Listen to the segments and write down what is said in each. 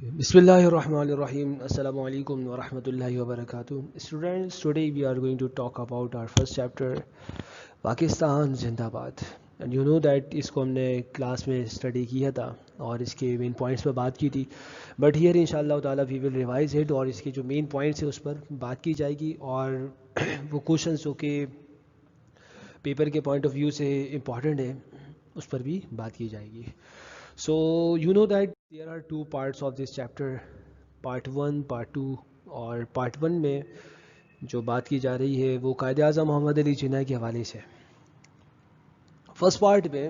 بسم اللہ الرحمن الرحیم. السلام علیکم ورحمۃ اللہ وبرکاتہ. Students, today we are going to talk about our first chapter, Pakistan زندہ باد. And you know that اس کو ہم نے کلاس میں اسٹڈی کیا تھا اور اس کے مین پوائنٹس پر بات کی تھی. بٹ ہیئر انشاءاللہ تعالیٰ وی ول ریوائز اٹ اور اس کے جو مین پوائنٹس ہیں اس پر بات کی جائے گی اور وہ کوشچنس جو کہ پیپر کے پوائنٹ آف ویو سے امپورٹنٹ ہے اس پر بھی بات کی جائے گی. So you know that there are two parts of this chapter, part 1, part 2. اور part 1 میں جو بات کی جا رہی ہے وہ قائد اعظم محمد علی جناح کے حوالے سے. فرسٹ پارٹ میں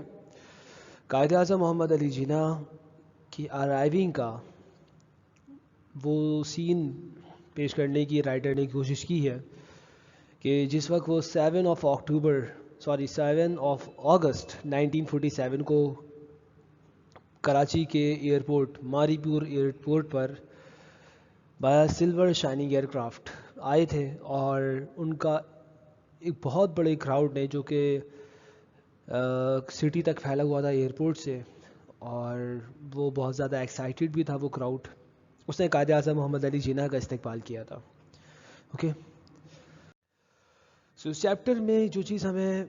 قائد اعظم محمد علی جناح کی ارائیونگ کا وہ سین پیش کرنے کی رائٹر نے کوشش کی ہے کہ جس وقت وہ 7 اگست 1947 کو کراچی کے ایئرپورٹ ماری پور ایئرپورٹ پر بایا سلور شائننگ ایئر کرافٹ آئے تھے اور ان کا ایک بہت بڑے کراؤڈ نے جو کہ سٹی تک پھیلا ہوا تھا ایئرپورٹ سے اور وہ بہت زیادہ ایکسائٹیڈ بھی تھا وہ کراؤڈ. اس نے قائد اعظم محمد علی جناح کا استقبال کیا تھا. اوکے سو اس چیپٹر میں جو چیز ہمیں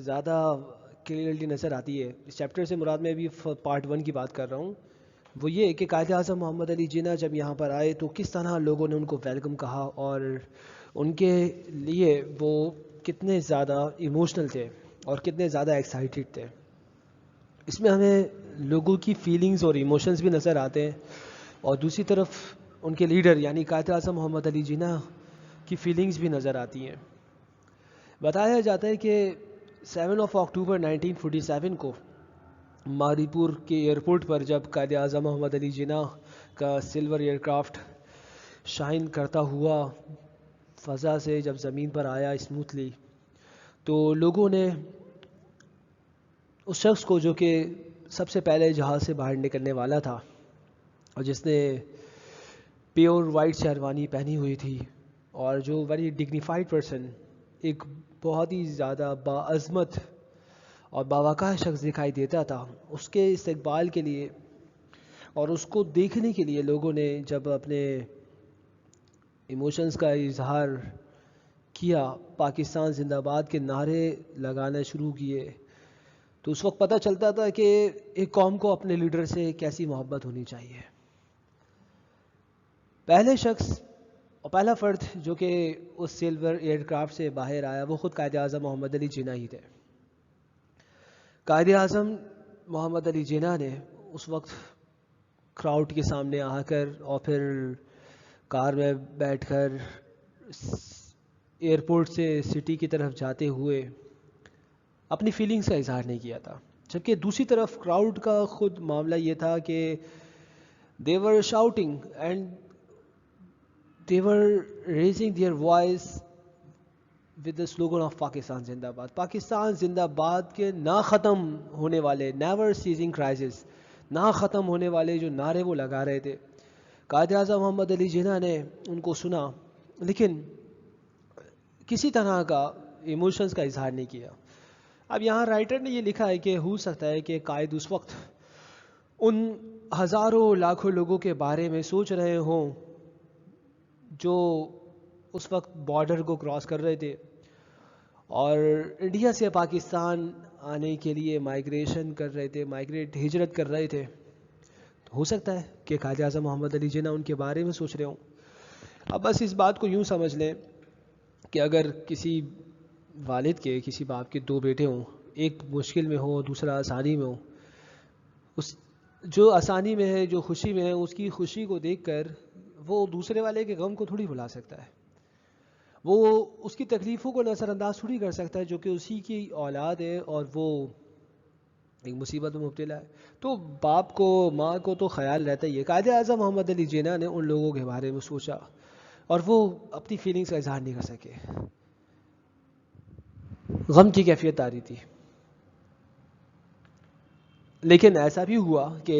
زیادہ کلیئرلی نظر آتی ہے, اس چیپٹر سے مراد میں ابھی پارٹ 1 کی بات کر رہا ہوں, وہ یہ کہ قائد اعظم محمد علی جناح جب یہاں پر آئے تو کس طرح لوگوں نے ان کو ویلکم کہا اور ان کے لیے وہ کتنے زیادہ ایموشنل تھے اور کتنے زیادہ ایکسائٹیڈ تھے. اس میں ہمیں لوگوں کی فیلنگز اور ایموشنز بھی نظر آتے ہیں اور دوسری طرف ان کے لیڈر یعنی قائد اعظم محمد علی جناح کی فیلنگز بھی نظر آتی ہیں. بتایا جاتا ہے کہ 7 اکتوبر 1947 کو ماری پور کے ایئرپورٹ پر جب قائد اعظم محمد علی جناح کا سلور ایئر کرافٹ شائن کرتا ہوا فضا سے جب زمین پر آیا اسموتھلی, تو لوگوں نے اس شخص کو جو کہ سب سے پہلے جہاز سے باہر نکلنے والا تھا اور جس نے پیور وائٹ شیروانی پہنی ہوئی تھی اور جو ویری ڈگنیفائڈ پرسن, ایک بہت ہی زیادہ باعظمت اور باوقار شخص دکھائی دیتا تھا, اس کے استقبال کے لیے اور اس کو دیکھنے کے لیے لوگوں نے جب اپنے ایموشنز کا اظہار کیا, پاکستان زندہ باد کے نعرے لگانا شروع کیے, تو اس وقت پتہ چلتا تھا کہ ایک قوم کو اپنے لیڈر سے کیسی محبت ہونی چاہیے. پہلے شخص اور پہلا فرد جو کہ اس سلور ایئر کرافٹ سے باہر آیا وہ خود قائد اعظم محمد علی جناح ہی تھے. قائد اعظم محمد علی جناح نے اس وقت کراؤڈ کے سامنے آ کر اور پھر کار میں بیٹھ کر ایئرپورٹ سے سٹی کی طرف جاتے ہوئے اپنی فیلنگز کا اظہار نہیں کیا تھا, جبکہ دوسری طرف کراؤڈ کا خود معاملہ یہ تھا کہ they were shouting and they were raising their voice with the slogan of Pakistan زندہ باد. پاکستان زندہ باد کے نہ ختم ہونے والے نیور سیزنگ کرائسس, نہ ختم ہونے والے جو نعرے وہ لگا رہے تھے. قائد اعظم محمد علی جناح نے ان کو سنا لیکن کسی طرح کا ایموشنز کا اظہار نہیں کیا. اب یہاں رائٹر نے یہ لکھا ہے کہ ہو سکتا ہے کہ قائد اس وقت ان ہزاروں لاکھوں لوگوں کے بارے میں سوچ رہے ہوں جو اس وقت بارڈر کو کراس کر رہے تھے اور انڈیا سے پاکستان آنے کے لیے مائیگریشن کر رہے تھے, ہجرت کر رہے تھے. تو ہو سکتا ہے کہ قائد اعظم محمد علی جناح ان کے بارے میں سوچ رہے ہوں. اب بس اس بات کو یوں سمجھ لیں کہ اگر کسی والد کے, کسی باپ کے 2 بیٹے ہوں, ایک مشکل میں ہو دوسرا آسانی میں ہو, اس جو آسانی میں ہے جو خوشی میں ہے اس کی خوشی کو دیکھ کر وہ دوسرے والے کے غم کو تھوڑی بھلا سکتا ہے, وہ اس کی تکلیفوں کو نظر انداز تھوڑی کر سکتا ہے جو کہ اسی کی اولاد ہے اور وہ ایک مصیبت میں مبتلا ہے. تو باپ کو ماں کو تو خیال رہتا ہی ہے. قائد اعظم محمد علی جناح نے ان لوگوں کے بارے میں سوچا اور وہ اپنی فیلنگز کا اظہار نہیں کر سکے, غم کی کیفیت آ رہی تھی. لیکن ایسا بھی ہوا کہ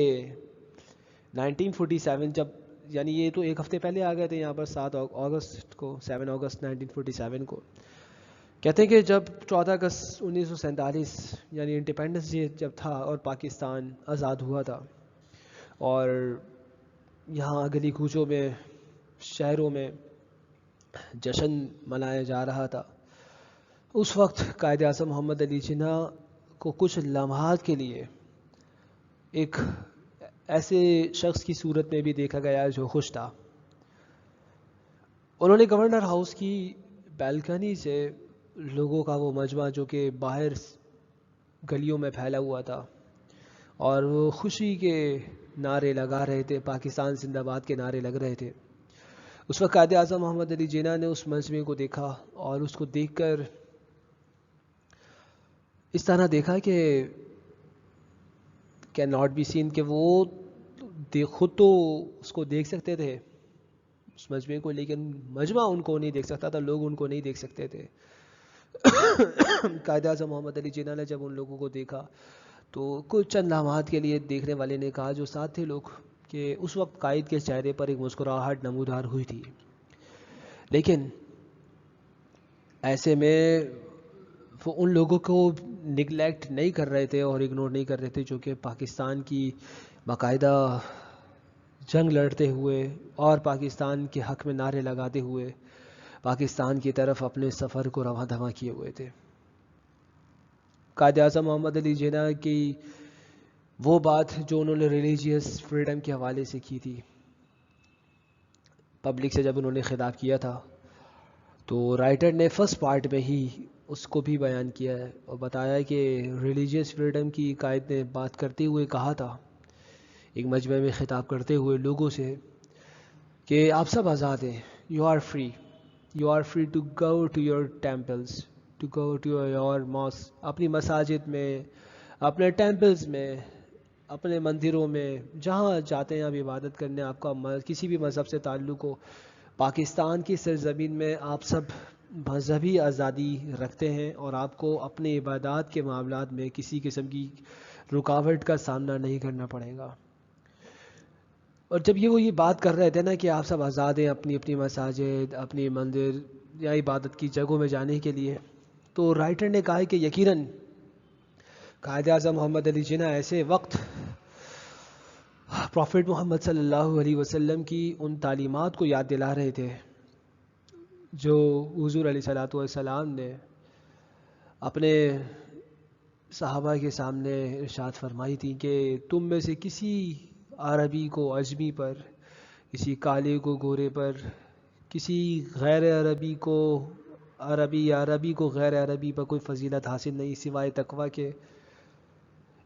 1947 جب, یعنی یہ تو ایک ہفتے پہلے آ گئے تھے یہاں پر 7 اگست کو, 7 اگست 1947 کو. کہتے ہیں کہ جب 14 اگست 1947 یعنی انڈیپینڈنس ڈے جب تھا اور پاکستان آزاد ہوا تھا اور یہاں گلی کوچوں میں، شہروں میں جشن منایا جا رہا تھا، اس وقت قائد اعظم محمد علی جناح کو کچھ لمحات کے لیے ایک ایسے شخص کی صورت میں بھی دیکھا گیا جو خوش تھا۔ انہوں نے گورنر ہاؤس کی بیلکنی سے لوگوں کا وہ مجمع جو کہ باہر گلیوں میں پھیلا ہوا تھا اور وہ خوشی کے نعرے لگا رہے تھے، پاکستان زندہ باد کے نعرے لگ رہے تھے، اس وقت قائد اعظم محمد علی جناح نے اس مجمع کو دیکھا اور اس کو دیکھ کر اس طرح دیکھا کہ کین ناٹ بی سین، کہ وہ خود تو اس کو دیکھ سکتے تھے اس مجمع کو، لیکن مجمع ان کو نہیں دیکھ سکتا تھا، لوگ ان کو نہیں دیکھ سکتے تھے۔ قائد اعظم محمد علی جناح نے جب ان لوگوں کو دیکھا تو کچھ چند لمحات کے لیے دیکھنے والے نے کہا، جو ساتھ تھے لوگ، کہ اس وقت قائد کے چہرے پر ایک مسکراہٹ نمودار ہوئی تھی، لیکن ایسے میں وہ ان لوگوں کو نگلیکٹ نہیں کر رہے تھے اور اگنور نہیں کر رہے تھے جو کہ پاکستان کی باقاعدہ جنگ لڑتے ہوئے اور پاکستان کے حق میں نعرے لگاتے ہوئے پاکستان کی طرف اپنے سفر کو رواں دواں کیے ہوئے تھے۔ قائد اعظم محمد علی جناح کی وہ بات جو انہوں نے ریلیجیس فریڈم کے حوالے سے کی تھی، پبلک سے جب انہوں نے خطاب کیا تھا، تو رائٹر نے فرسٹ پارٹ میں ہی اس کو بھی بیان کیا ہے اور بتایا کہ ریلیجیس فریڈم کی قائد نے بات کرتے ہوئے کہا تھا، ایک مجمع میں خطاب کرتے ہوئے لوگوں سے، کہ آپ سب آزاد ہیں، you are free, you are free to go to your temples, to go to your mosque, اپنی مساجد میں، اپنے ٹیمپلز میں، اپنے مندروں میں، جہاں جاتے ہیں آپ عبادت کرنے، آپ کا کسی بھی مذہب سے تعلق ہو، پاکستان کی سرزمین میں آپ سب مذہبی آزادی رکھتے ہیں اور آپ کو اپنے عبادات کے معاملات میں کسی قسم کی رکاوٹ کا سامنا نہیں کرنا پڑے گا۔ اور جب وہ یہ بات کر رہے تھے نا کہ آپ سب آزاد ہیں اپنی اپنی مساجد، اپنی مندر یا عبادت کی جگہوں میں جانے کے لیے، تو رائٹر نے کہا کہ یقیناً قائد اعظم محمد علی جناح ایسے وقت پروفٹ محمد صلی اللہ علیہ وسلم کی ان تعلیمات کو یاد دلا رہے تھے جو حضور علیہ الصلوۃ والسلام نے اپنے صحابہ کے سامنے ارشاد فرمائی تھی کہ تم میں سے کسی عربی کو عجمی پر، کسی کالے کو گورے پر، کسی غیر عربی کو عربی یا عربی کو غیر عربی پر کوئی فضیلت حاصل نہیں سوائے تقویٰ کے۔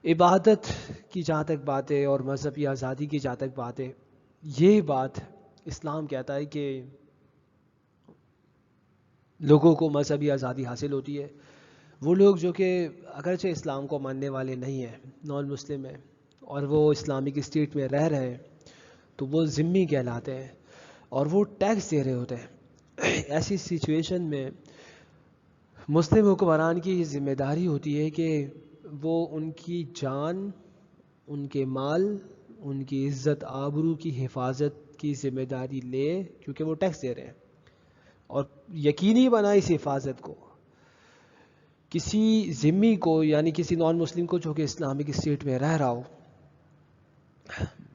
عبادت کی جہاں تک بات ہے اور مذہبی آزادی کی جہاں تک بات ہے، یہ بات اسلام کہتا ہے کہ لوگوں کو مذہبی آزادی حاصل ہوتی ہے۔ وہ لوگ جو کہ اگرچہ اسلام کو ماننے والے نہیں ہیں، نان مسلم ہیں، اور وہ اسلامک اسٹیٹ میں رہ رہے ہیں، تو وہ ذمی کہلاتے ہیں اور وہ ٹیکس دے رہے ہوتے ہیں۔ ایسی سچویشن میں مسلم حکمران کی ذمہ داری ہوتی ہے کہ وہ ان کی جان، ان کے مال، ان کی عزت آبرو کی حفاظت کی ذمہ داری لے، کیونکہ وہ ٹیکس دے رہے ہیں، اور یقینی بنائے اس حفاظت کو۔ کسی ذمی کو، یعنی کسی نان مسلم کو جو کہ اسلامک اسٹیٹ میں رہ رہا ہو،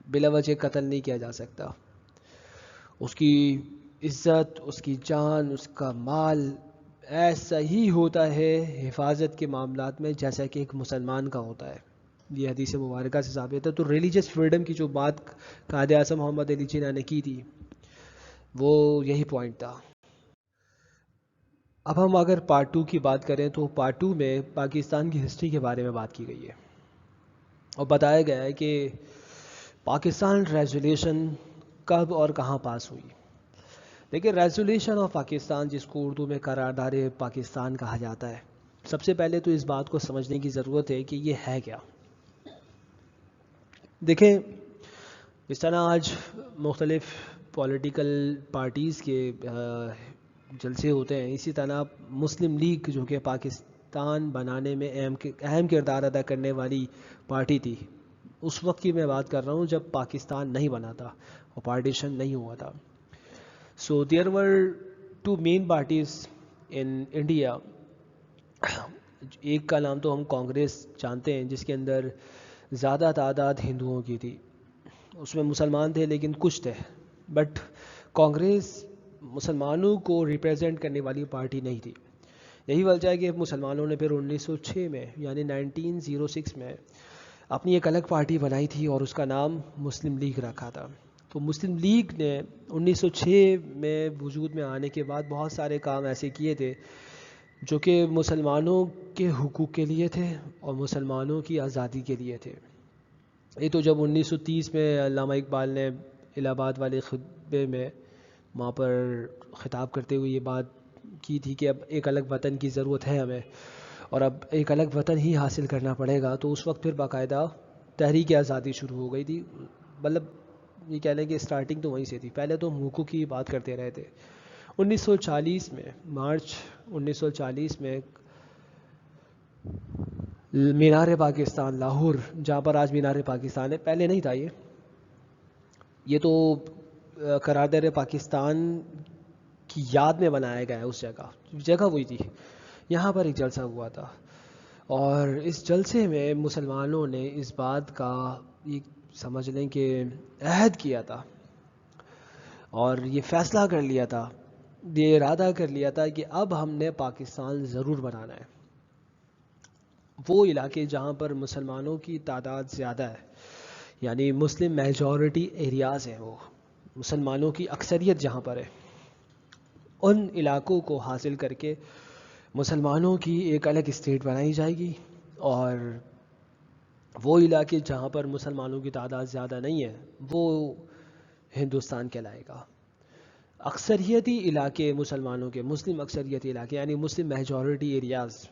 بلا وجہ قتل نہیں کیا جا سکتا۔ اس کی عزت، اس کی جان، اس کا مال ایسا ہی ہوتا ہے حفاظت کے معاملات میں جیسا کہ ایک مسلمان کا ہوتا ہے۔ یہ حدیث مبارکہ سے ثابت ہے۔ تو ریلیجس فریڈم کی جو بات قائد اعظم محمد علی جناح نے کی تھی، وہ یہی پوائنٹ تھا۔ اب ہم اگر پارٹ 2 کی بات کریں تو پارٹ 2 میں پاکستان کی ہسٹری کے بارے میں بات کی گئی ہے اور بتایا گیا ہے کہ پاکستان ریزولیوشن کب اور کہاں پاس ہوئی۔ دیکھیں، ریزولیوشن آف پاکستان، جس کو اردو میں قرارداد پاکستان کہا جاتا ہے، سب سے پہلے تو اس بات کو سمجھنے کی ضرورت ہے کہ یہ ہے کیا۔ دیکھیں، اس طرح آج مختلف پولیٹیکل پارٹیز کے جلسے ہوتے ہیں، اسی طرح مسلم لیگ جو کہ پاکستان بنانے میں اہم کردار ادا کرنے والی پارٹی تھی، اس وقت کی میں بات کر رہا ہوں جب پاکستان نہیں بنا تھا اور پارٹیشن نہیں ہوا تھا۔ So there were two main parties in India. ایک کا نام تو ہم کانگریس جانتے ہیں، جس کے اندر زیادہ تعداد ہندوؤں کی تھی، اس میں مسلمان تھے لیکن کچھ تھے، بٹ کانگریس مسلمانوں کو ریپریزنٹ کرنے والی پارٹی نہیں تھی. یہی وجہ ہے کہ مسلمانوں نے پھر 1906 میں یعنی 1906 میں اپنی ایک الگ پارٹی بنائی تھی اور اس کا نام مسلم لیگ رکھا تھا. تو مسلم لیگ نے 1906 میں وجود میں آنے کے بعد بہت سارے کام ایسے کیے تھے جو کہ مسلمانوں کے حقوق کے لیے تھے اور مسلمانوں کی آزادی کے لیے تھے. یہ تو جب 1930 میں علامہ اقبال نے الہ آباد والے خطبے میں وہاں پر خطاب کرتے ہوئے یہ بات کی تھی کہ اب ایک الگ وطن کی ضرورت ہے ہمیں اور اب ایک الگ وطن ہی حاصل کرنا پڑے گا، تو اس وقت پھر باقاعدہ تحریک آزادی شروع ہو گئی تھی. مطلب یہ کہہ لیں کہ اسٹارٹنگ تو وہیں سے تھی، پہلے تو ہم حقوق کی بات کرتے رہے تھے. 1940 میں مارچ 1940 میں مینار پاکستان لاہور، جہاں پر آج مینار پاکستان ہے، پہلے نہیں تھا یہ تو قرارداد پاکستان کی یاد میں بنایا گیا ہے. اس جگہ وہی تھی، یہاں پر ایک جلسہ ہوا تھا اور اس جلسے میں مسلمانوں نے اس بات کا سمجھ لیں کہ عہد کیا تھا اور یہ فیصلہ کر لیا تھا، یہ ارادہ کر لیا تھا کہ اب ہم نے پاکستان ضرور بنانا ہے. وہ علاقے جہاں پر مسلمانوں کی تعداد زیادہ ہے، یعنی مسلم میجورٹی ایریاز ہیں، وہ مسلمانوں کی اکثریت جہاں پر ہے، ان علاقوں کو حاصل کر کے مسلمانوں کی ایک الگ اسٹیٹ بنائی جائے گی. اور وہ علاقے جہاں پر مسلمانوں کی تعداد زیادہ نہیں ہے وہ ہندوستان کہلائے گا. اکثریتی علاقے مسلمانوں کے، مسلم اکثریتی علاقے یعنی مسلم میجورٹی ایریاز،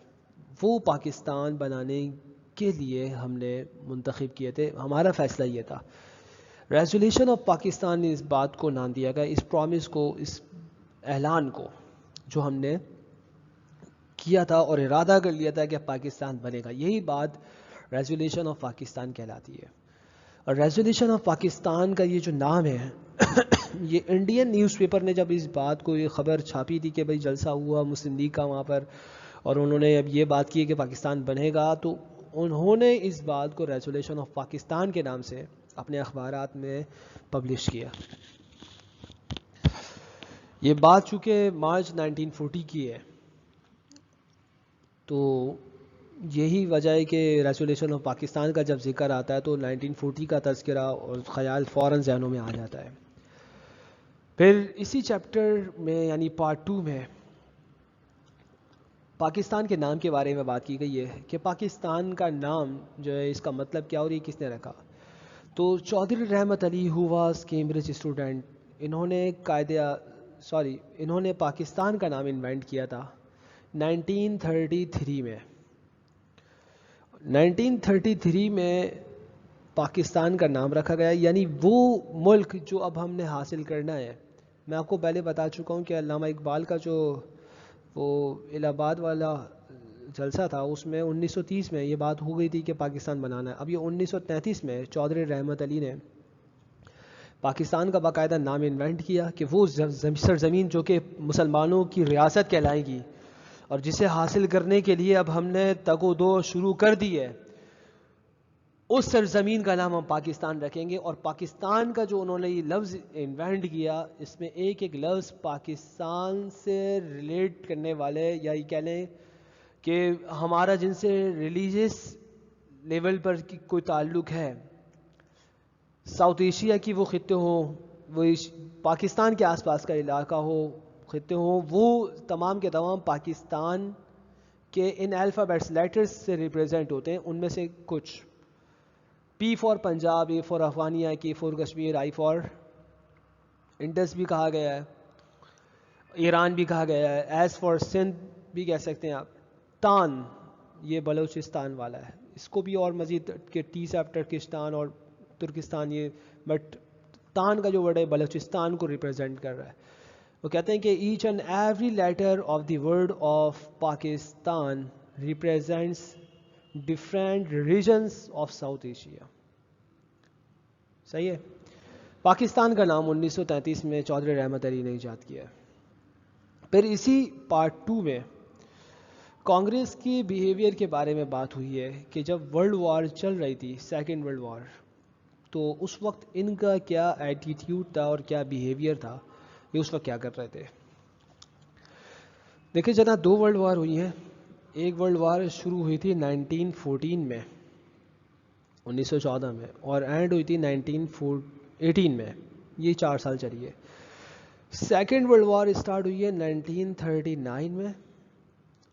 وہ پاکستان بنانے کے لیے ہم نے منتخب کیے تھے. ہمارا فیصلہ یہ تھا. ریزولیوشن آف پاکستان نے اس بات کو نام دیا گیا، اس پرومس کو، اس اعلان کو جو ہم نے کیا تھا اور ارادہ کر لیا تھا کہ پاکستان بنے گا. یہی بات ریزولیوشن آف پاکستان کہلاتی ہے. اور ریزولیوشن آف پاکستان کا یہ جو نام ہے یہ انڈین نیوز پیپر نے جب اس بات کو یہ خبر چھاپی تھی کہ بھئی جلسہ ہوا مسلم لیگ کا وہاں پر اور انہوں نے اب یہ بات کی کہ پاکستان بنے گا، تو انہوں نے اس بات کو ریزولیوشن آف پاکستان کے نام سے اپنے اخبارات میں پبلش کیا. یہ بات چونکہ مارچ 1940 کی ہے تو یہی وجہ ہے کہ ریزولیوشن آف پاکستان کا جب ذکر آتا ہے تو 1940 کا تذکرہ اور خیال فوراً ذہنوں میں آ جاتا ہے. پھر اسی چیپٹر میں یعنی پارٹ 2 میں پاکستان کے نام کے بارے میں بات کی گئی ہے کہ پاکستان کا نام جو ہے اس کا مطلب کیا اور یہ کس نے رکھا. تو Chaudhry Rahmat Ali who was Cambridge student, انہوں نے پاکستان کا نام انوینٹ کیا تھا 1933 میں. 1933 میں پاکستان کا نام رکھا گیا، یعنی وہ ملک جو اب ہم نے حاصل کرنا ہے. میں آپ کو پہلے بتا چکا ہوں کہ علامہ اقبال کا جو وہ الہ آباد والا جلسہ تھا اس میں 1930 میں یہ بات ہو گئی تھی کہ پاکستان بنانا ہے. اب یہ 1933 میں چودھری رحمت علی نے پاکستان کا باقاعدہ نام انوینٹ کیا کہ وہ سرزمین جو کہ مسلمانوں کی ریاست کہلائے گی اور جسے حاصل کرنے کے لیے اب ہم نے تگ و دو شروع کر دی ہے، اس سرزمین کا نام ہم پاکستان رکھیں گے. اور پاکستان کا جو انہوں نے یہ لفظ انوینٹ کیا، اس میں ایک ایک لفظ پاکستان سے ریلیٹ کرنے والے، یا یہ کہہ لیں کہ ہمارا جن سے ریلیجیس لیول پر کوئی تعلق ہے، ساؤتھ ایشیا کی وہ خطے ہوں، وہ پاکستان کے آس پاس کا علاقہ ہو، خطے ہوں، وہ تمام کے تمام پاکستان کے ان الفابیٹس لیٹرز سے ریپریزنٹ ہوتے ہیں. ان میں سے کچھ P for Punjab, A for Afghania, K for Kashmir, I for Indus بھی کہا گیا ہے، ایران بھی کہا گیا ہے، ایس فار سندھ بھی کہہ سکتے ہیں آپ. تان یہ بلوچستان والا ہے، اس کو بھی اور مزید کہ ٹی سے آپ ٹرکستان اور ترکستان، یہ بٹ تان کا جو ورڈ ہے بلوچستان کو ریپرزینٹ کر رہا ہے. وہ کہتے ہیں کہ each and every letter of the word of Pakistan represents different regions of South Asia. صحیح ہے. پاکستان کا نام 1933 میں چودھری رحمت علی نے ایجاد کیا. پھر اسی پارٹ 2 میں کانگریس کی بیہیویئر کے بارے میں بات ہوئی ہے کہ جب ورلڈ وار چل رہی تھی، سیکنڈ ورلڈ وار، تو اس وقت ان کا کیا ایٹیٹیوڈ تھا اور کیا بیہیویئر تھا، یہ اس وقت کیا کر رہے تھے. دیکھیں جناب، 2 ورلڈ وار ہوئی ہیں. ایک ورلڈ وار شروع ہوئی تھی 1914 میں، 1914 میں، اور اینڈ ہوئی تھی 1918 میں. یہ 4 سال چلی ہے. سیکنڈ ورلڈ وار اسٹارٹ ہوئی ہے 1939 میں،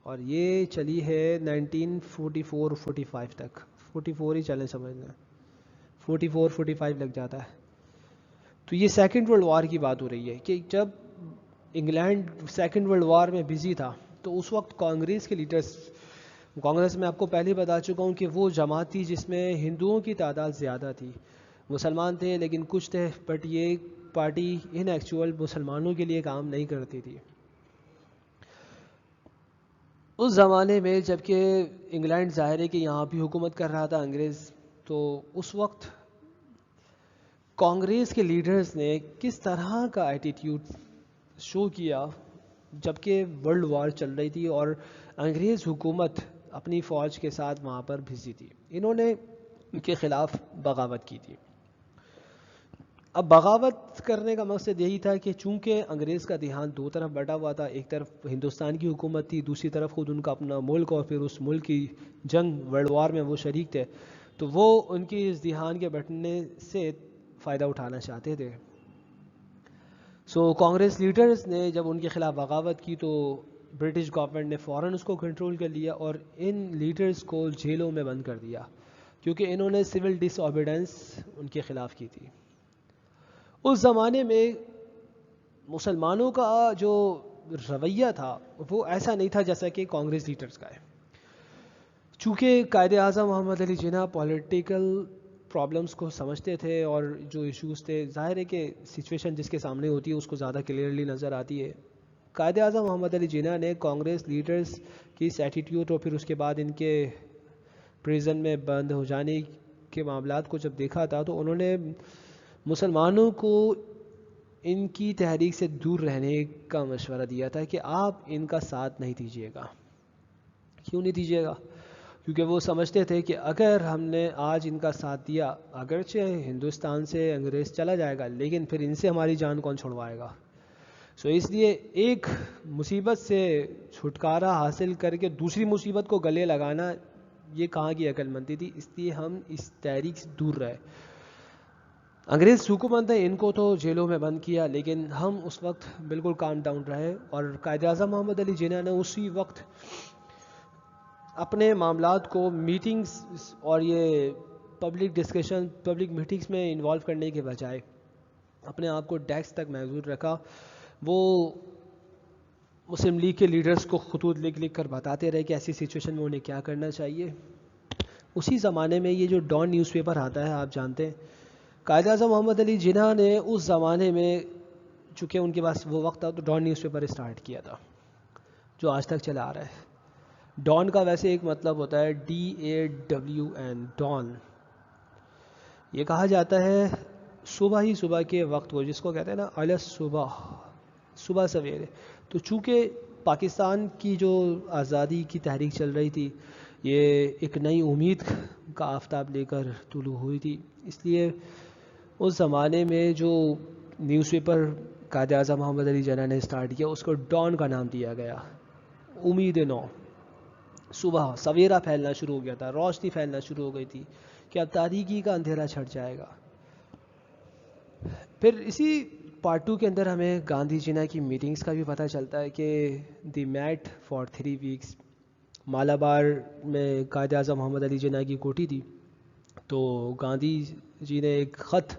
اور یہ چلی ہے 1944-45 تک. 44 ہی چلیں سمجھنا، 44-45 لگ جاتا ہے. تو یہ سیکنڈ ورلڈ وار کی بات ہو رہی ہے کہ جب انگلینڈ سیکنڈ ورلڈ وار میں بزی تھا تو اس وقت کانگریس کے لیڈرز، کانگریس میں آپ کو پہلے بتا چکا ہوں کہ وہ جماعت تھی جس میں ہندوؤں کی تعداد زیادہ تھی. مسلمان تھے لیکن کچھ تھے، بٹ یہ پارٹی ان ایکچوئل مسلمانوں کے لیے کام نہیں کرتی تھی. اس زمانے میں جب کہ انگلینڈ ظاہر ہے کہ یہاں بھی حکومت کر رہا تھا انگریز، تو اس وقت کانگریس کے لیڈرز نے کس طرح کا ایٹیٹیوڈ شو کیا جبکہ ورلڈ وار چل رہی تھی اور انگریز حکومت اپنی فوج کے ساتھ وہاں پر بھیجی تھی. انہوں نے ان کے خلاف بغاوت کی تھی. اب بغاوت کرنے کا مقصد یہی تھا کہ چونکہ انگریز کا دھیان 2 طرف بٹا ہوا تھا، ایک طرف ہندوستان کی حکومت تھی، دوسری طرف خود ان کا اپنا ملک، اور پھر اس ملک کی جنگ ورلڈ وار میں وہ شریک تھے، تو وہ ان کی اس دھیان کے بٹنے سے فائدہ اٹھانا چاہتے تھے. سو کانگریس لیڈرز نے جب ان کے خلاف بغاوت کی تو برٹش گورنمنٹ نے فوراً اس کو کنٹرول کر لیا اور ان لیڈرز کو جیلوں میں بند کر دیا، کیونکہ انہوں نے سول ڈس اوبیڈنس ان کے خلاف کی تھی. اس زمانے میں مسلمانوں کا جو رویہ تھا وہ ایسا نہیں تھا جیسا کہ کانگریس لیڈرز کا ہے. چونکہ قائد اعظم محمد علی جناح پولیٹیکل پرابلمس کو سمجھتے تھے اور جو ایشوز تھے، ظاہر ہے کہ سچویشن جس کے سامنے ہوتی ہے اس کو زیادہ کلیئرلی نظر آتی ہے. قائد اعظم محمد علی جناح نے کانگریس لیڈرز کی اس ایٹیٹیوڈ اور پھر اس کے بعد ان کے پریزن میں بند ہو جانے کے معاملات کو جب دیکھا تھا تو انہوں نے مسلمانوں کو ان کی تحریک سے دور رہنے کا مشورہ دیا تھا کہ آپ ان کا ساتھ نہیں دیجیے گا. کیوں نہیں دیجیے گا؟ کیونکہ وہ سمجھتے تھے کہ اگر ہم نے آج ان کا ساتھ دیا، اگرچہ ہندوستان سے انگریز چلا جائے گا لیکن پھر ان سے ہماری جان کون چھڑوائے گا. سو اس لیے ایک مصیبت سے چھٹکارا حاصل کر کے دوسری مصیبت کو گلے لگانا یہ کہاں کی عقل مندی تھی. اس لیے ہم اس تحریک سے دور رہے. انگریز حکومت نے ان کو تو جیلوں میں بند کیا لیکن ہم اس وقت بالکل کام ڈاؤن رہے، اور قائد اعظم محمد علی جناح نے اسی وقت اپنے معاملات کو میٹنگز اور یہ پبلک ڈسکشن، پبلک میٹنگز میں انوالو کرنے کے بجائے اپنے آپ کو ڈیسک تک محدود رکھا. وہ مسلم لیگ کے لیڈرز کو خطوط لکھ کر بتاتے رہے کہ ایسی سچویشن میں انہیں کیا کرنا چاہیے. اسی زمانے میں یہ جو ڈان نیوز پیپر آتا ہے آپ جانتے ہیں، قائد اعظم محمد علی جناح نے اس زمانے میں چونکہ ان کے پاس وہ وقت تھا تو ڈان نیوز پیپر اسٹارٹ کیا تھا جو آج تک چلا آ رہا ہے. ڈان کا ویسے ایک مطلب ہوتا ہے DAWN، ڈان. یہ کہا جاتا ہے صبح ہی صبح کے وقت کو، جس کو کہتے ہیں نا الس صبح، صبح سویرے. تو چونکہ پاکستان کی جو آزادی کی تحریک چل رہی تھی، یہ ایک نئی امید کا آفتاب لے کر طلوع ہوئی تھی، اس لیے اس زمانے میں جو نیوز پیپر قائد اعظم محمد علی جناح نے اسٹارٹ کیا اس کو ڈان کا نام دیا گیا. امید نو، صبح سویرا پھیلنا شروع ہو گیا تھا، روشنی پھیلنا شروع ہو گئی تھی کہ اب تاریکی کا اندھیرا چھٹ جائے گا. پھر اسی پارٹ 2 کے اندر ہمیں گاندھی جناح کی میٹنگز کا بھی پتہ چلتا ہے کہ دی میٹ فار 3 ویکس. مالابار میں قائد اعظم محمد علی جناح کی کوٹھی تھی، تو گاندھی جی نے ایک خط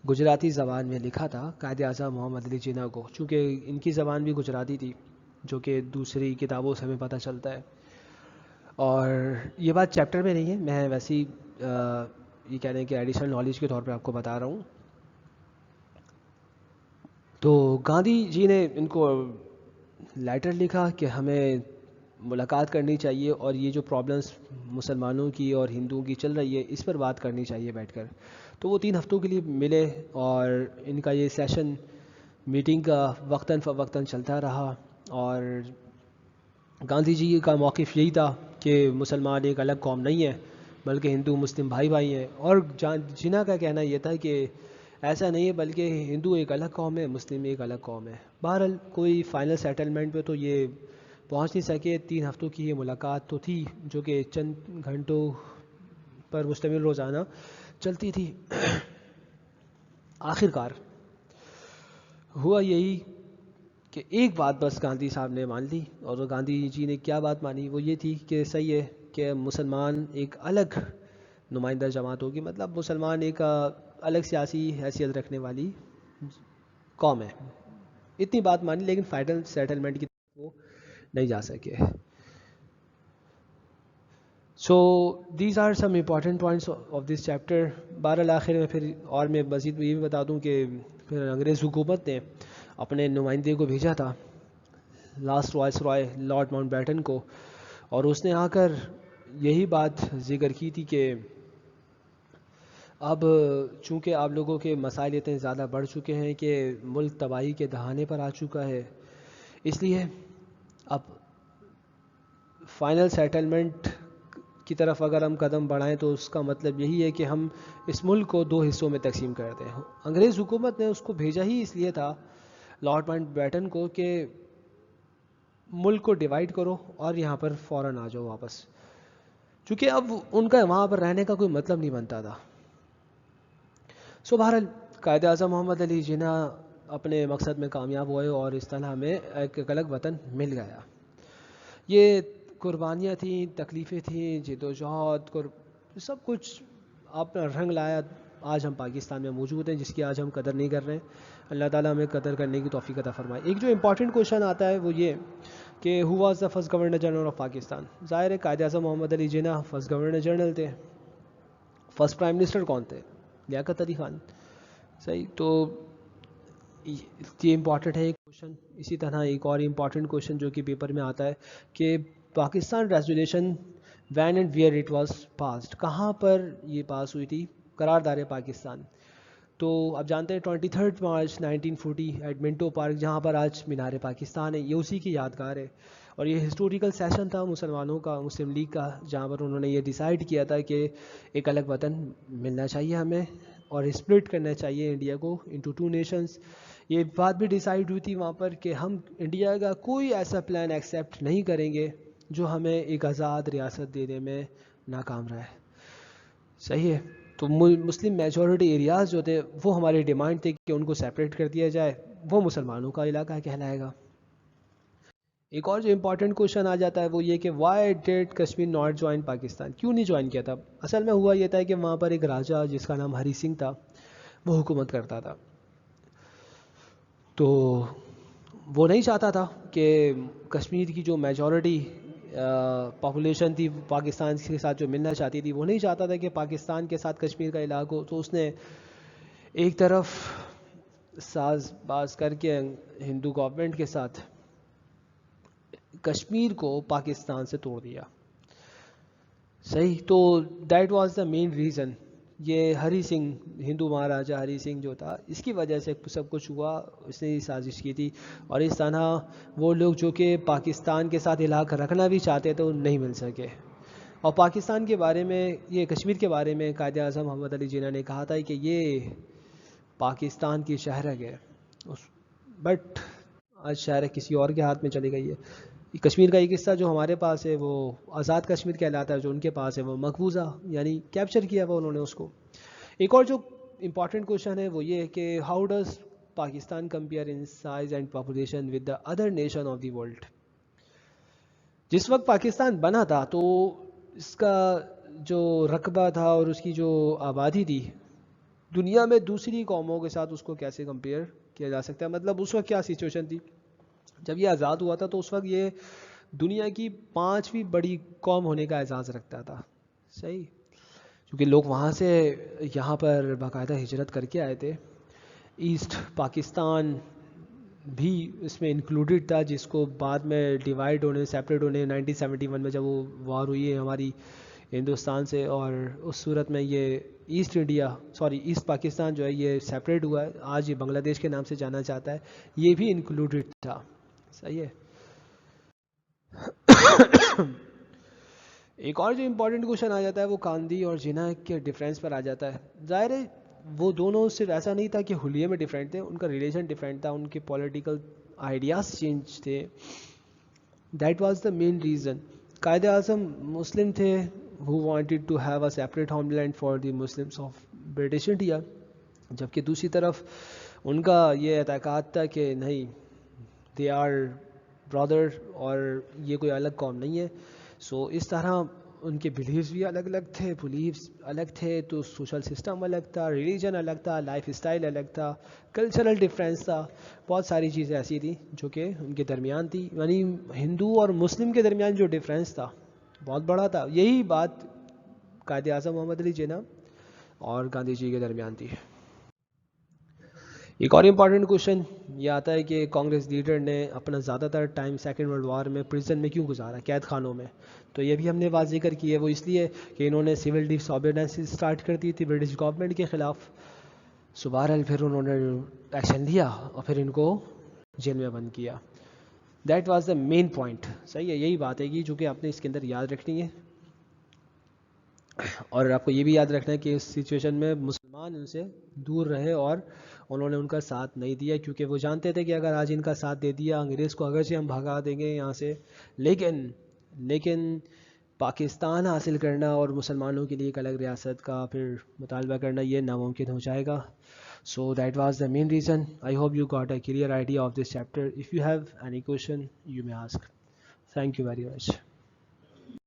گجراتی زبان میں لکھا تھا قائد اعظم محمد علی جناح کو، چونکہ ان کی زبان بھی گجراتی تھی جو کہ دوسری کتابوں سے ہمیں پتہ چلتا ہے. اور یہ بات چیپٹر میں نہیں ہے، میں ویسے ہی یہ کہہ رہے ہیں کہ ایڈیشنل نالج کے طور پہ آپ کو بتا رہا ہوں. تو گاندھی جی نے ان کو لیٹر لکھا کہ ہمیں ملاقات کرنی چاہیے اور یہ جو پرابلمس مسلمانوں کی اور ہندوؤں کی چل رہی ہے اس پر بات کرنی چاہیے بیٹھ کر. تو وہ 3 ہفتوں کے لیے ملے اور ان کا یہ سیشن میٹنگ کا وقتاً فوقتاً چلتا رہا. اور گاندھی جی کا موقف یہی تھا کہ مسلمان ایک الگ قوم نہیں ہے، بلکہ ہندو مسلم بھائی بھائی ہیں. اور جناح کا کہنا یہ تھا کہ ایسا نہیں ہے، بلکہ ہندو ایک الگ قوم ہے، مسلم ایک الگ قوم ہے. بہرحال کوئی فائنل سیٹلمنٹ پہ تو یہ پہنچ نہیں سکے. 3 ہفتوں کی یہ ملاقات تو تھی جو کہ چند گھنٹوں پر مشتمل روزانہ چلتی تھی. آخر کار ہوا یہی کہ ایک بات بس گاندھی صاحب نے مان لی. اور گاندھی جی نے کیا بات مانی؟ وہ یہ تھی کہ صحیح ہے کہ مسلمان ایک الگ نمائندہ جماعت ہوگی، مطلب مسلمان ایک الگ سیاسی حیثیت رکھنے والی قوم ہے. اتنی بات مانی، لیکن فائنل سیٹلمنٹ کی طرف وہ نہیں جا سکے. So these are some important points of this chapter. بہرحال آخر میں پھر اور میں مزید یہ بھی بتا دوں کہ پھر انگریز حکومت نے اپنے نمائندے کو بھیجا تھا لاسٹ وائس رائے لارڈ ماؤنٹ بیٹن کو، اور اس نے آ کر یہی بات ذکر کی تھی کہ اب چونکہ آپ لوگوں کے مسائل اتنے زیادہ بڑھ چکے ہیں کہ ملک تباہی کے دہانے پر آ چکا ہے، اس لیے اب فائنل سیٹلمنٹ کی طرف اگر ہم قدم بڑھائیں تو اس کا مطلب یہی ہے کہ ہم اس ملک کو 2 حصوں میں تقسیم کر دیں. انگریز حکومت نے اس کو بھیجا ہی اس لیے تھا لارڈ ماؤنٹ بیٹن کو کہ ملک کو ڈیوائیڈ کرو اور یہاں پر فوراً آ جاؤ واپس، چونکہ اب ان کا وہاں پر رہنے کا کوئی مطلب نہیں بنتا تھا. سو بہرحال قائد اعظم محمد علی جناح اپنے مقصد میں کامیاب ہوئے اور اس طرح ہمیں ایک الگ وطن مل گیا. یہ قربانیاں تھیں، تکلیفیں تھیں، جد و جہد، سب کچھ آپ نے رنگ لایا. آج ہم پاکستان میں موجود ہیں جس کی آج ہم قدر نہیں کر رہے ہیں. اللہ تعالیٰ ہمیں قدر کرنے کی توفیق عطا فرمائے. ایک جو امپورٹنٹ کوشچن آتا ہے وہ یہ کہ who was the first governor general of Pakistan. ظاہر ہے قائد اعظم محمد Ali Jinnah first governor general تھے. فرسٹ پرائم منسٹر کون تھے؟ لیاقت علی خان. صحیح. تو یہ امپورٹنٹ ہے ایک کوشچن. اسی طرح ایک اور امپورٹنٹ کوشچن جو کہ پیپر میں آتا ہے کہ Pakistan resolution when and where it was passed, کہاں پر یہ پاس ہوئی تھی قرارداد پاکستان. تو آپ جانتے ہیں 23 مارچ 1940 ایٹ منٹو پارک، جہاں پر آج مینار پاکستان ہے، یہ اسی کی یادگار ہے. اور یہ ہسٹوریکل سیشن تھا مسلمانوں کا، مسلم لیگ کا، جہاں پر انہوں نے یہ ڈیسائیڈ کیا تھا کہ ایک الگ وطن ملنا چاہیے ہمیں اور اسپلٹ کرنا چاہیے انڈیا کو انٹو 2 نیشنز. یہ بات بھی ڈیسائیڈ ہوئی تھی وہاں پر کہ ہم انڈیا کا کوئی ایسا پلان ایکسیپٹ نہیں کریں گے جو ہمیں ایک آزاد ریاست دینے میں ناکام رہے. صحیح ہے. تو مسلم میجورٹی ایریاز جو تھے وہ ہماری ڈیمانڈ تھی کہ ان کو سیپریٹ کر دیا جائے، وہ مسلمانوں کا علاقہ کہلائے گا. ایک اور جو امپورٹنٹ کوشچن آ جاتا ہے وہ یہ کہ why did Kashmir not join Pakistan, کیوں نہیں جوائن کیا تھا؟ اصل میں ہوا یہ تھا کہ وہاں پر ایک راجا جس کا نام ہری سنگھ تھا وہ حکومت کرتا تھا. تو وہ نہیں چاہتا تھا کہ کشمیر کی جو میجورٹی پاپولیشن تھی پاکستان کے ساتھ جو ملنا چاہتی تھی، وہ نہیں چاہتا تھا کہ پاکستان کے ساتھ کشمیر کا علاقہ ہو. تو اس نے ایک طرف ساز باز کر کے ہندو گورنمنٹ کے ساتھ کشمیر کو پاکستان سے توڑ دیا. صحیح. تو that was the main reason. یہ ہری سنگھ، ہندو مہاراجا ہری سنگھ جو تھا، اس کی وجہ سے سب کچھ ہوا. اس نے یہ سازش کی تھی. اور اس طرح وہ لوگ جو کہ پاکستان کے ساتھ علاقہ رکھنا بھی چاہتے تھے وہ نہیں مل سکے. اور پاکستان کے بارے میں، یہ کشمیر کے بارے میں قائد اعظم محمد علی جناح نے کہا تھا کہ یہ پاکستان کی شہرک ہے، بٹ آج شہرک کسی اور کے ہاتھ میں چلی گئی ہے. کشمیر کا ایک حصہ جو ہمارے پاس ہے وہ آزاد کشمیر کہلاتا ہے، جو ان کے پاس ہے وہ مقبوضہ، یعنی کیپچر کیا ہوا انہوں نے اس کو. ایک اور جو امپورٹنٹ کوشچن ہے وہ یہ ہے کہ how does Pakistan compare in size and population with the other nation of the world. جس وقت پاکستان بنا تھا تو اس کا جو رقبہ تھا اور اس کی جو آبادی تھی دنیا میں دوسری قوموں کے ساتھ اس کو کیسے کمپیئر کیا جا سکتا ہے؟ مطلب اس وقت کیا سچویشن تھی جب یہ آزاد ہوا تھا؟ تو اس وقت یہ دنیا کی 5ویں بڑی قوم ہونے کا اعزاز رکھتا تھا. صحیح. کیونکہ لوگ وہاں سے یہاں پر باقاعدہ ہجرت کر کے آئے تھے. ایسٹ پاکستان بھی اس میں انکلوڈڈ تھا، جس کو بعد میں ڈیوائیڈ ہونے، سیپریٹ ہونے 1971 میں جب وہ وار ہوئی ہے ہماری ہندوستان سے، اور اس صورت میں یہ ایسٹ پاکستان جو ہے یہ سیپریٹ ہوا ہے. آج یہ بنگلہ دیش کے نام سے جانا جاتا ہے. یہ بھی انکلوڈڈ تھا. صحیح ہے. ایک اور جو امپورٹنٹ کوشچن آ جاتا ہے وہ گاندھی اور جناح کے ڈفرینس پر آ جاتا ہے. ظاہر ہے وہ دونوں صرف ایسا نہیں تھا کہ حلیے میں ڈفرینٹ تھے, ان کا ریلیشن ڈفرینٹ تھا, ان کے پولیٹیکل آئیڈیاز چینج تھے. That was the main reason. Quaid Azam مسلم تھے who wanted to have a separate homeland for the Muslims of British India, جبکہ دوسری طرف ان کا یہ اعتقاد تھا کہ نہیں, دے آر برادر, اور یہ کوئی الگ قوم نہیں ہے. سو اس طرح ان کے بلیفس بھی الگ الگ تھے, بلیفس الگ تھے تو سوشل سسٹم الگ تھا, ریلیجن الگ تھا, لائف اسٹائل الگ تھا, کلچرل ڈفرینس تھا, بہت ساری چیزیں ایسی تھیں جو کہ ان کے درمیان تھی. یعنی ہندو اور مسلم کے درمیان جو ڈفرینس تھا بہت بڑا تھا. یہی بات قائد اعظم محمد علی جناح اور گاندھی جی کے درمیان تھی. ایک اور امپورٹنٹ کوشچن یہ آتا ہے کہ کانگریس لیڈر نے اپنا زیادہ تر ٹائم سیکنڈ ورلڈ وار میں پریزن میں کیوں گزارا, قید خانوں میں. تو یہ بھی ہم نے بات ذکر کی ہے, وہ اس لیے کہ انہوں نے سول ڈس آبیڈنس اسٹارٹ کر دی تھی برٹش گورنمنٹ کے خلاف. سو بہرحال پھر انہوں نے ایکشن لیا اور پھر ان کو جیل میں بند کیا. That was the main point. صحیح ہے, یہی بات ہے کہ جو کہ آپ نے اس کے اندر یاد رکھنی ہے. اور آپ کو یہ بھی یاد رکھنا ہے کہ اس سچویشن میں مسلمان ان سے دور رہے اور انہوں نے ان کا ساتھ نہیں دیا, کیونکہ وہ جانتے تھے کہ اگر آج ان کا ساتھ دے دیا انگریز کو اگرچہ ہم بھگا دیں گے یہاں سے, لیکن پاکستان حاصل کرنا اور مسلمانوں کے لیے ایک الگ ریاست کا پھر مطالبہ کرنا یہ ناممکن ہو جائے گا. So that was the main reason. I hope you got a clear idea of this chapter. If you have any question you may ask. Thank you very much.